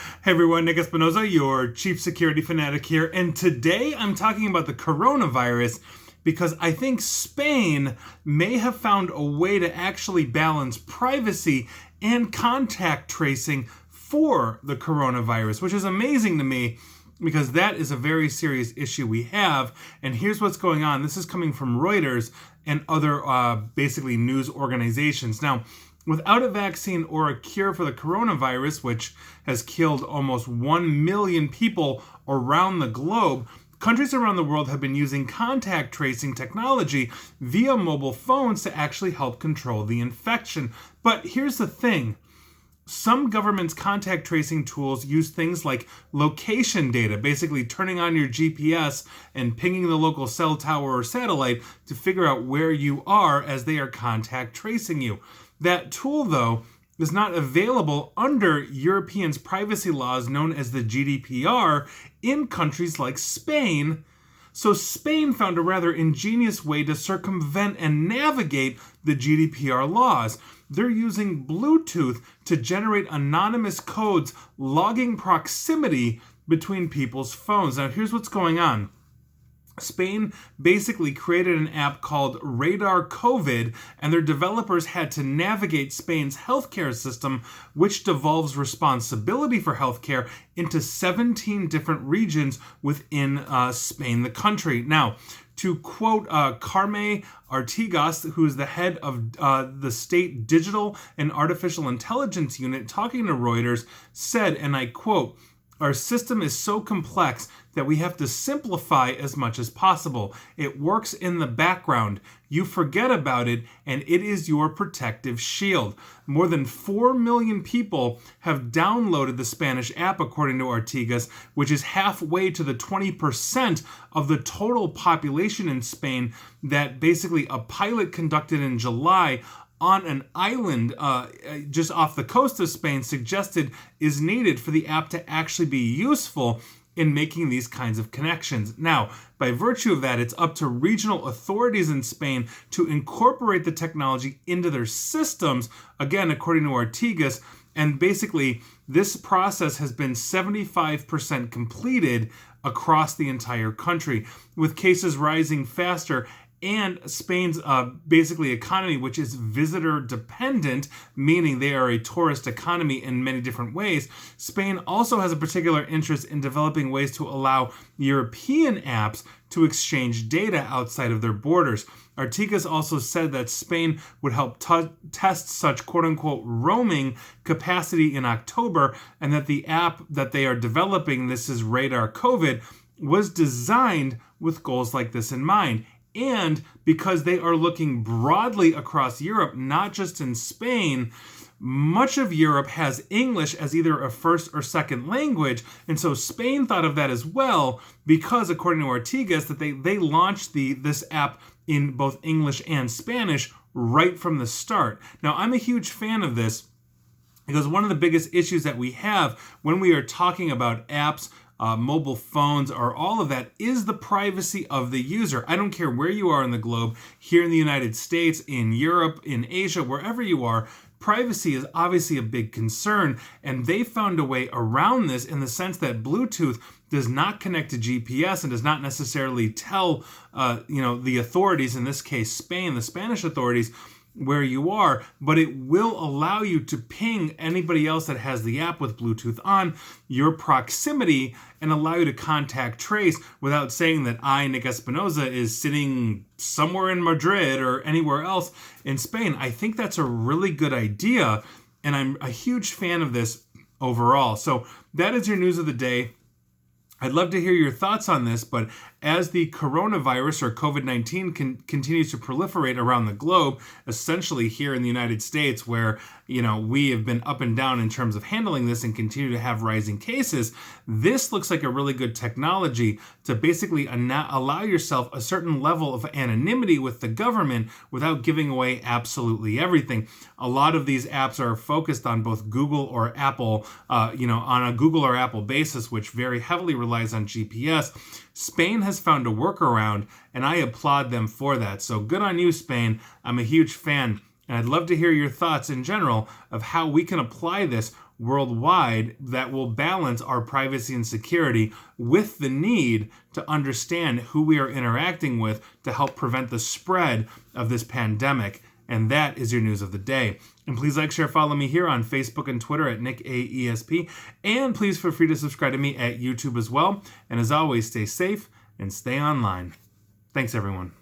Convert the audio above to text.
Hey everyone, Nick Espinoza, your chief security fanatic here, and today I'm talking about the coronavirus because I think Spain may have found a way to actually balance privacy and contact tracing for the coronavirus, which is amazing to me because that is a very serious issue we have. And here's what's going on. This is coming from Reuters and other basically news organizations. Now, without a vaccine or a cure for the coronavirus, which has killed almost 1 million people around the globe, countries around the world have been using contact tracing technology via mobile phones to actually help control the infection. But here's the thing. Some governments' contact tracing tools use things like location data, basically turning on your GPS and pinging the local cell tower or satellite to figure out where you are as they are contact tracing you. That tool, though, is not available under Europeans' privacy laws known as the GDPR in countries like Spain. So Spain found a rather ingenious way to circumvent and navigate the GDPR laws. They're using Bluetooth to generate anonymous codes logging proximity between people's phones. Now, here's what's going on. Spain basically created an app called Radar COVID, and their developers had to navigate Spain's healthcare system, which devolves responsibility for healthcare into 17 different regions within Spain, the country. Now, to quote Carme Artigas, who is the head of the state digital and artificial intelligence unit, talking to Reuters, said, and I quote, "Our system is so complex that we have to simplify as much as possible. It works in the background. You forget about it, and it is your protective shield." More than 4 million people have downloaded the Spanish app, according to Artigas, which is halfway to the 20% of the total population in Spain that basically a pilot conducted in July on an island just off the coast of Spain suggested is needed for the app to actually be useful in making these kinds of connections. Now, by virtue of that, it's up to regional authorities in Spain to incorporate the technology into their systems, again, according to Artigas, and basically this process has been 75% completed across the entire country, with cases rising faster and Spain's basically economy, which is visitor dependent, meaning they are a tourist economy in many different ways. Spain also has a particular interest in developing ways to allow European apps to exchange data outside of their borders. Artigas also said that Spain would help test such quote-unquote roaming capacity in October, and that the app that they are developing, this is Radar COVID, was designed with goals like this in mind. And because they are looking broadly across Europe, not just in Spain, much of Europe has English as either a first or second language. And so Spain thought of that as well because, according to Artigas, that they launched this app in both English and Spanish right from the start. Now, I'm a huge fan of this because one of the biggest issues that we have when we are talking about apps, mobile phones, or all of that is the privacy of the user. I don't care where you are in the globe, here in the United States, in Europe, in Asia, wherever you are, privacy is obviously a big concern, and they found a way around this in the sense that Bluetooth does not connect to GPS and does not necessarily tell the authorities, in this case Spain, the Spanish authorities, where you are, but it will allow you to ping anybody else that has the app with Bluetooth on your proximity and allow you to contact trace without saying that I, Nick Espinoza, is sitting somewhere in Madrid or anywhere else in Spain. I think that's a really good idea, and I'm a huge fan of this overall. So that is your news of the day. I'd love to hear your thoughts on this, but as the coronavirus or COVID-19 continues to proliferate around the globe, essentially here in the United States, where we have been up and down in terms of handling this and continue to have rising cases, this looks like a really good technology to basically allow yourself a certain level of anonymity with the government without giving away absolutely everything. A lot of these apps are focused on both Google or Apple, on a Google or Apple basis, which very heavily relies on GPS. Spain has found a workaround, and I applaud them for that. So good on you, Spain. I'm a huge fan, and I'd love to hear your thoughts in general of how we can apply this worldwide that will balance our privacy and security with the need to understand who we are interacting with to help prevent the spread of this pandemic. And that is your news of the day. And please like, share, follow me here on Facebook and Twitter at NickAESP. And please feel free to subscribe to me at YouTube as well. And as always, stay safe and stay online. Thanks, everyone.